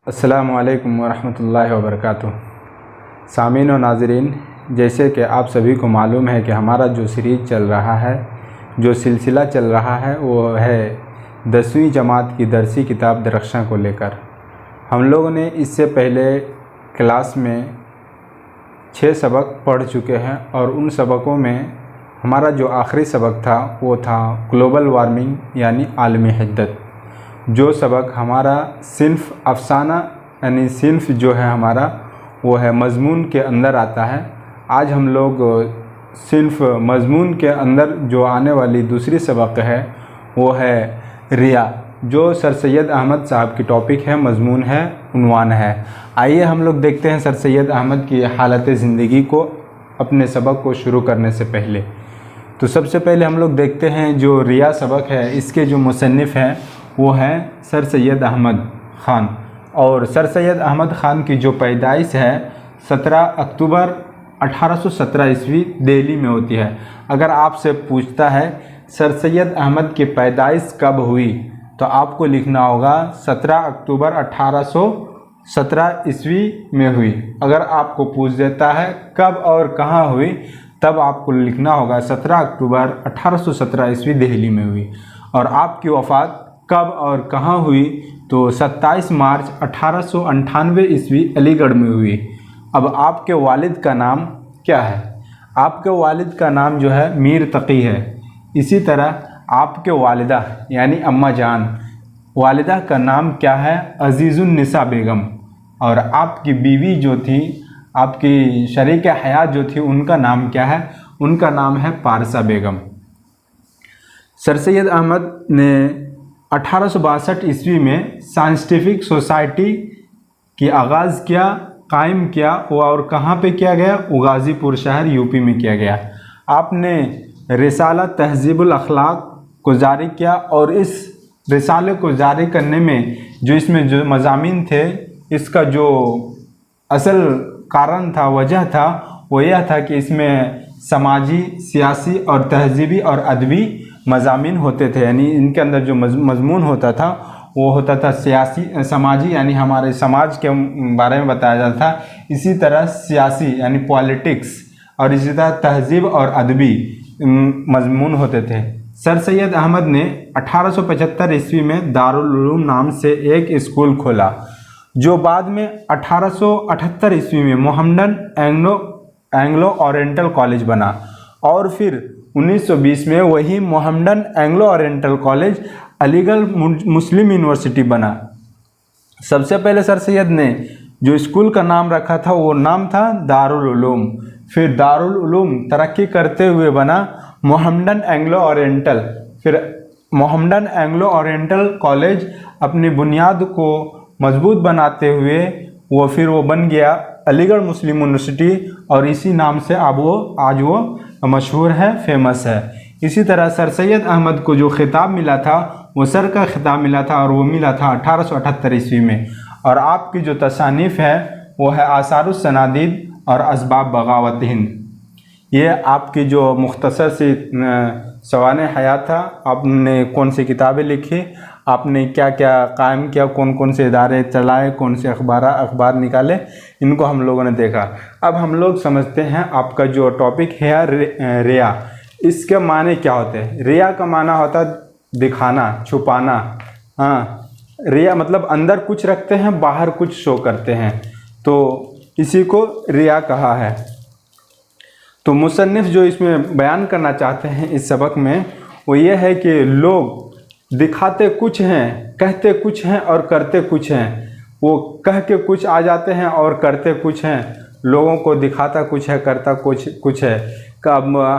अस्सलामुअलैकुम वरहमतुल्लाहि वबरकातुह। सामीन और नाज़रीन, जैसे कि आप सभी को मालूम है कि हमारा जो सीरीज़ चल रहा है, जो सिलसिला चल रहा है, वो है 10वीं जमात की दरसी किताब दरख्शां को लेकर। हम लोगों ने इससे पहले क्लास में 6 सबक पढ़ चुके हैं और उन सबकों में हमारा जो आखिरी सबक था वो था ग्लोबल वार्मिंग यानी आलमी हिद्दत। जो सबक हमारा सिन्फ अफसाना यानी सिन्फ जो है हमारा वो है मज़मून के अंदर आता है। आज हम लोग सिन्फ मज़मून के अंदर जो आने वाली दूसरी सबक है वो है रिया, जो सर सैयद अहमद साहब की टॉपिक है, मज़मून है, उन्वान है। आइए हम लोग देखते हैं सर सैयद अहमद की हालत ज़िंदगी को अपने सबक को शुरू करने से पहले। तो सबसे पहले हम लोग देखते हैं जो रिया सबक है, इसके जो मुसन्निफ़ हैं वो हैं सर सैयद अहमद ख़ान। और सर सैयद अहमद ख़ान की जो पैदाइश है 17 अक्टूबर 1817 ईस्वी दिल्ली में होती है। अगर आपसे पूछता है सर सैयद अहमद की पैदाइश कब हुई, तो आपको लिखना होगा 17 अक्टूबर 1817 ईस्वी में हुई। अगर आपको पूछ देता है कब और कहाँ हुई, तब आपको लिखना होगा 17 अक्टूबर 1817 ईस्वी दिल्ली में हुई। और आपकी वफ़ात कब और कहाँ हुई, तो 27 मार्च 1898 ईस्वी अलीगढ़ में हुई। अब आपके वालिद का नाम क्या है? आपके वालिद का नाम जो है मीर तकी है। इसी तरह आपके वालिदा यानी अम्मा जान, वालिदा का नाम क्या है? अजीज़ुन्निसा बेगम। और आपकी बीवी जो थी, आपकी शरीक हयात जो थी, उनका नाम क्या है? उनका नाम है पारसा बेगम। सर सैयद अहमद ने 1862 ईस्वी में साइंटिफिक सोसाइटी की आगाज़ किया, कायम किया, और कहाँ पे किया गया? गाज़ीपुर शहर यूपी में किया गया। आपने रिसाला तहज़ीबुल अखलाक को जारी किया और इस रिसाले को जारी करने में जो इसमें जो मज़ामीन थे, इसका जो असल कारण था, वजह था, वो यह था कि इसमें समाजी, सियासी और तहज़ीबी और अदबी मज़ामीन होते थे। यानी इनके अंदर जो मज़मून होता था वो होता था सियासी, समाजी यानी हमारे समाज के बारे में बताया जाता था। इसी तरह सियासी यानी पॉलिटिक्स, और इसी तरह तहज़ीब और अदबी मज़मून होते थे। सर सैयद अहमद ने 1875 ईस्वी में दारुल उलूम नाम से एक स्कूल खोला, जो बाद में 1878 ईस्वी में मोहम्मदन एंग्लो ओरिएंटल कॉलेज बना। और फिर 1920 में वही Mohammedan Anglo Oriental College Aligarh Muslim University बना। सबसे पहले सर सैयद ने जो स्कूल का नाम रखा था वो नाम था दारुल उलूम। फिर दारुल उलूम तरक्की करते हुए बना मोहम्मदन एंग्लो ओरिएंटल। फिर मोहम्मदन एंग्लो ओरिएंटल कॉलेज अपनी बुनियाद को मजबूत बनाते हुए वो बन गया अलीगढ़ मुस्लिम यूनिवर्सिटी, और इसी नाम से अब आज वो मशहूर है, फेमस है। इसी तरह सर सैयद अहमद को जो खिताब मिला था वो सर का खिताब मिला था, और वो मिला था 1878 ईस्वी में। और आपकी जो तसानीफ़ है वो है आसारुस सनादीद और असबाब बगावत हिंद। ये आपकी जो मुख्तसर सी सवाने हयात था, आपने कौन सी किताबें लिखी, आपने क्या क्या कायम किया, कौन कौन से इदारे चलाए, कौन से अखबार निकाले, इनको हम लोगों ने देखा। अब हम लोग समझते हैं आपका जो टॉपिक है रिया, इसके माने क्या होते हैं? रिया का माना होता है दिखाना, छुपाना। हाँ, रिया मतलब अंदर कुछ रखते हैं, बाहर कुछ शो करते हैं, तो इसी को रिया कहा है। तो मुसन्निफ़ जो इसमें बयान करना चाहते हैं इस सबक में, वो ये है कि लोग दिखाते कुछ हैं, कहते कुछ हैं और करते कुछ हैं। वो कह के कुछ आ जाते हैं और करते कुछ हैं। लोगों को दिखाता कुछ है, करता कुछ है।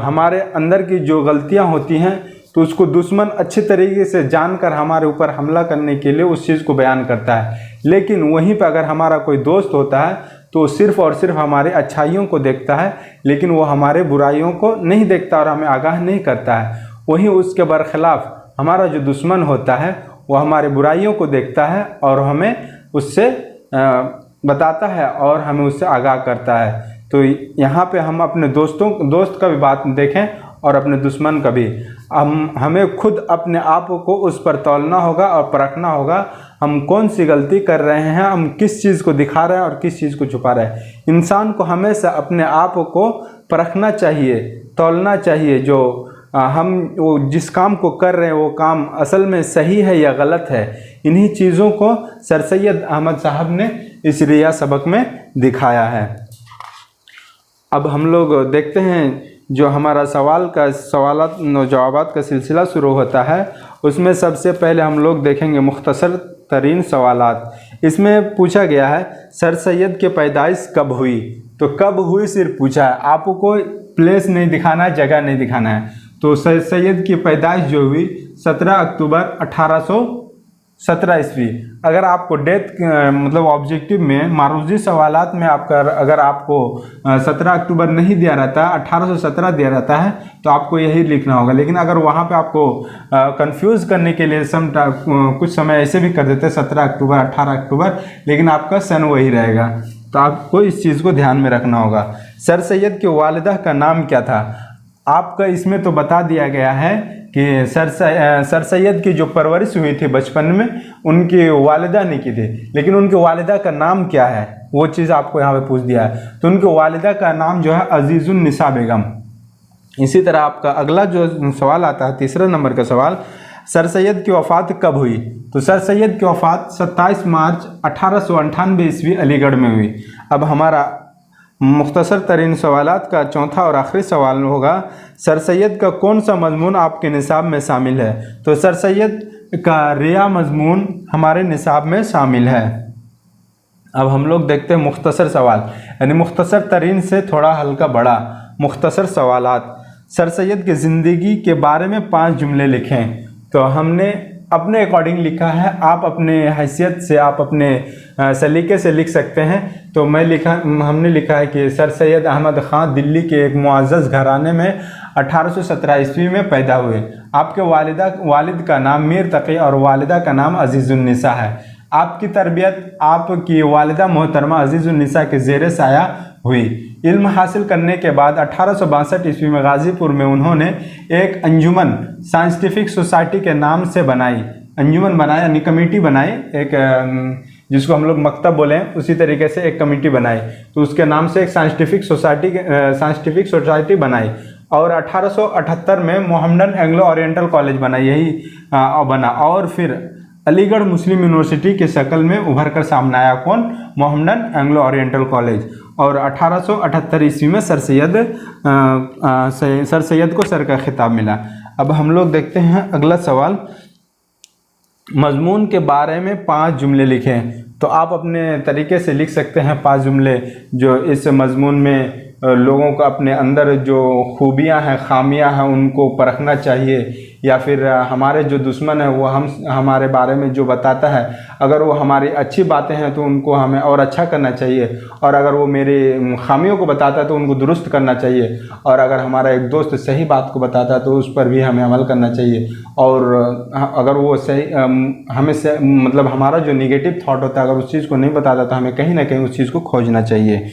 हमारे अंदर की जो गलतियां होती हैं, तो उसको दुश्मन अच्छे तरीके से जानकर हमारे ऊपर हमला करने के लिए उस चीज़ को बयान करता है। लेकिन वहीं पर अगर हमारा कोई दोस्त होता है तो सिर्फ़ और सिर्फ हमारे अच्छाइयों को देखता है, लेकिन वो हमारे बुराइयों को नहीं देखता और हमें आगाह नहीं करता है। वहीं उसके बरखिलाफ़ हमारा जो दुश्मन होता है वो हमारे बुराइयों को देखता है और हमें उससे बताता है और हमें उससे आगाह करता है। तो यहाँ पे हम अपने दोस्त का भी बात देखें और अपने दुश्मन का भी। हमें खुद अपने आप को उस पर तौलना होगा और परखना होगा हम कौन सी गलती कर रहे हैं, हम किस चीज़ को दिखा रहे हैं और किस चीज़ को छुपा रहे हैं। इंसान को हमेशा अपने आप को परखना चाहिए, तौलना चाहिए। जो हम वो जिस काम को कर रहे हैं वो काम असल में सही है या गलत है, इन्हीं चीज़ों को सर सैयद अहमद साहब ने इस रिया सबक में दिखाया है। अब हम लोग देखते हैं जो हमारा सवालात जवाबात का सिलसिला शुरू होता है, उसमें सबसे पहले हम लोग देखेंगे मुख्तसर तरीन सवालात। इसमें पूछा गया है सर सैयद की पैदाइश कब हुई, तो कब हुई सिर्फ पूछा है, आपको प्लेस नहीं दिखाना है, जगह नहीं दिखाना है। तो सर सैयद की पैदाइश जो हुई 17 अक्टूबर 1817 ईस्वी। अगर आपको डेट मतलब ऑब्जेक्टिव में मारूजी सवालात में आपका अगर आपको 17 अक्टूबर नहीं दिया रहता, 1817 दिया रहता है, तो आपको यही लिखना होगा। लेकिन अगर वहाँ पे आपको कंफ्यूज करने के लिए कुछ समय ऐसे भी कर देते 17 अक्टूबर 18 अक्टूबर, लेकिन आपका सन वही रहेगा। तो आपको इस चीज़ को ध्यान में रखना होगा। सर सैयद की वालिदा का नाम क्या था, आपका इसमें तो बता दिया गया है कि सर सैयद की जो परवरिश हुई थी बचपन में उनकी वालिदा ने की थी, लेकिन उनकी वालिदा का नाम क्या है वो चीज़ आपको यहाँ पे पूछ दिया है। तो उनकी वालिदा का नाम जो है अजीजुन निसा बेगम। इसी तरह आपका अगला जो सवाल आता है, तीसरा नंबर का सवाल, सर सैयद की वफ़ात कब हुई, तो सर सैयद की वफ़ात 27 मार्च 1898 ईस्वी अलीगढ़ में हुई। अब हमारा मुख्तसर तरीन सवालात का चौथा और आखिरी सवाल होगा सर सैयद का कौन सा मजमून आपके निसाब में शामिल है, तो सर सैयद का रिया मजमून हमारे निसाब में शामिल है। अब हम लोग देखते हैं मुख्तसर सवाल, यानी मुख्तसर तरीन से थोड़ा हल्का बड़ा मुख्तसर सवालात। सर सैयद की ज़िंदगी के बारे में 5 जुमले लिखें। तो हमने अपने अकॉर्डिंग लिखा है, आप अपने हैसियत से आप अपने सलीके से लिख सकते हैं। तो हमने लिखा है कि सर सैयद अहमद ख़ान दिल्ली के एक मुअज़्ज़ज़ घराने में 1817 ईस्वी में पैदा हुए। आपके वालिद का नाम मीर तकी और वालिदा का नाम अजीज़ुन्निसा है। आपकी तरबियत आपकी वालिदा मोहतरमा अजीज़ुन्निसा के ज़ेर साया हुई। इल्म हासिल करने के बाद 1862 ईस्वी में गाज़ीपुर में उन्होंने एक अंजुमन साइंटिफिक सोसाइटी के नाम से बनाई, अंजुमन बनाई यानी कमेटी बनाई, एक जिसको हम लोग मकतब बोलें उसी तरीके से एक कमेटी बनाई। तो उसके नाम से एक साइंटिफिक सोसाइटी बनाई और 1878 में मोहम्मदन एंग्लो ओरिएंटल कॉलेज बना, यही बना। और फिर अलीगढ़ मुस्लिम यूनिवर्सिटी के शक्ल में उभर कर सामने आया, कौन, मोहम्मदन एंग्लो ओरिएंटल कॉलेज। और 1878 ईस्वी में सर सैयद को सर का खिताब मिला। अब हम लोग देखते हैं अगला सवाल, मजमून के बारे में 5 जुमले लिखें। तो आप अपने तरीके से लिख सकते हैं 5 जुमले जो इस मजमून में लोगों को अपने अंदर जो खूबियां हैं, खामियां हैं, उनको परखना चाहिए, या फिर हमारे जो दुश्मन है वो हमारे बारे में जो बताता है, अगर वो हमारी अच्छी बातें हैं तो उनको हमें और अच्छा करना चाहिए, और अगर वो मेरे खामियों को बताता है तो उनको दुरुस्त करना चाहिए, और अगर हमारा एक दोस्त सही बात को बताता है तो उस पर भी हमें अमल करना चाहिए। और अगर वो सही हमें से मतलब हमारा जो निगेटिव थॉट होता है अगर उस चीज़ को नहीं बताता तो हमें कहीं ना कहीं उस चीज़ को खोजना चाहिए।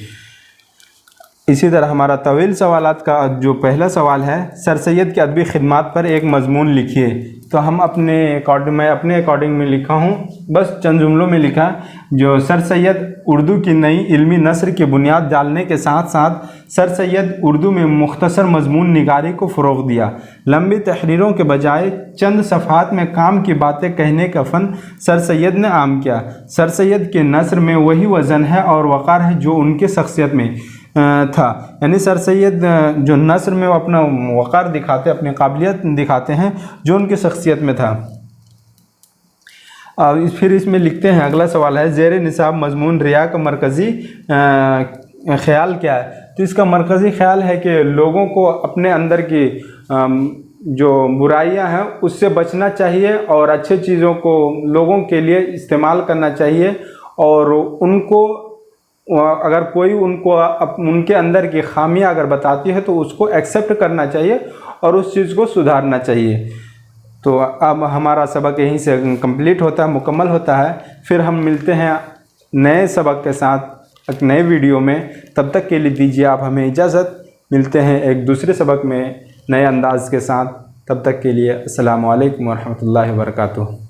इसी तरह हमारा तवील सवालात का जो पहला सवाल है, सर सैयद की अदबी खिदमात पर एक मजमून लिखिए। तो मैं अपने अकॉर्डिंग में लिखा हूँ, बस चंद जुमलों में लिखा, जो सर सैयद उर्दू की नई इल्मी नस्र की बुनियाद डालने के साथ साथ सर सैयद उर्दू में मुख्तसर मजमून निगारी को फ़रोग़ दिया। लंबी तहरीरों के बजाय चंद सफ़हात में काम की बातें कहने का फ़न सर सैयद ने आम किया। सर सैयद के नस्र में वही वज़न है और वक़ार है जो उनके शख्सियत में था, यानी सर सैयद जो नस्र में वो अपना वक़ार दिखाते, अपनी काबिलियत दिखाते हैं जो उनकी शख्सियत में था। फिर इसमें लिखते हैं, अगला सवाल है, ज़ेर निसाब मजमून रिया का मरकज़ी ख़्याल क्या है। तो इसका मरकज़ी ख़्याल है कि लोगों को अपने अंदर की जो बुराइयां हैं उससे बचना चाहिए और अच्छे चीज़ों को लोगों के लिए इस्तेमाल करना चाहिए, और उनको अगर कोई उनके अंदर की खामियां अगर बताती है तो उसको एक्सेप्ट करना चाहिए और उस चीज़ को सुधारना चाहिए। तो अब हमारा सबक यहीं से कंप्लीट होता है, मुकम्मल होता है। फिर हम मिलते हैं नए सबक के साथ एक नए वीडियो में। तब तक के लिए दीजिए आप हमें इजाज़त। मिलते हैं एक दूसरे सबक में। नए अंदाज के साथ। तब तक के लिए अस्सलामु अलैकुम वरहमतुल्लाहि वबरकातुहू।